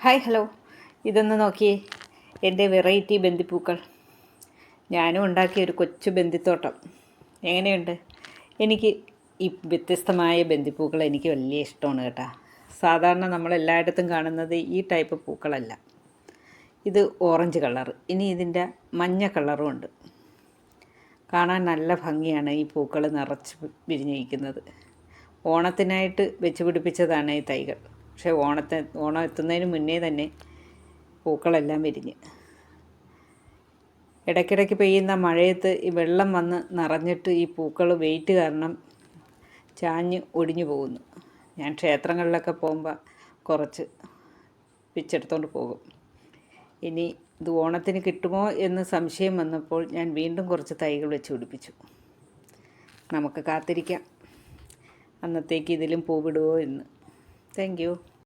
Hi hello, ഇതൊന്ന് നോക്കിയേ, എൻ്റെ വെറൈറ്റി ബന്ദിപ്പൂക്കൾ. ഞാനും ഉണ്ടാക്കിയ ഒരു കൊച്ചു ബന്ദിത്തോട്ടം. എങ്ങനെയുണ്ട്? എനിക്ക് ഈ വ്യത്യസ്തമായ ബന്ദിപ്പൂക്കൾ എനിക്ക് വലിയ ഇഷ്ടമാണ് കേട്ടോ. സാധാരണ നമ്മളെല്ലായിടത്തും കാണുന്നത് ഈ ടൈപ്പ് പൂക്കളല്ല. ഇത് ഓറഞ്ച് കളർ, ഇനി ഇതിൻ്റെ മഞ്ഞ കളറും ഉണ്ട്. കാണാൻ നല്ല ഭംഗിയാണ് ഈ പൂക്കൾ നിറച്ച് വിരിഞ്ഞിരിക്കുന്നത്. ഓണത്തിനായിട്ട് വെച്ച് പിടിപ്പിച്ചതാണ് ഈ തൈകൾ. പക്ഷേ ഓണം എത്തുന്നതിന് മുന്നേ തന്നെ പൂക്കളെല്ലാം വിരിഞ്ഞ്. ഇടയ്ക്കിടയ്ക്ക് പെയ്യുന്ന മഴയത്ത് ഈ വെള്ളം വന്ന് നിറഞ്ഞിട്ട് ഈ പൂക്കൾ വെയിറ്റ് കാരണം ചാഞ്ഞ് ഒടിഞ്ഞു പോകുന്നു. ഞാൻ ക്ഷേത്രങ്ങളിലൊക്കെ പോകുമ്പോൾ കുറച്ച് പിച്ചെടുത്തോണ്ട് പോകും. ഇനി ഇത് ഓണത്തിന് കിട്ടുമോ എന്ന് സംശയം വന്നപ്പോൾ ഞാൻ വീണ്ടും കുറച്ച് തൈകൾ വെച്ച് പിടിപ്പിച്ചു. നമുക്ക് കാത്തിരിക്കാം അന്നത്തേക്ക് ഇതിലും പൂവിടുമോ എന്ന്. Thank you.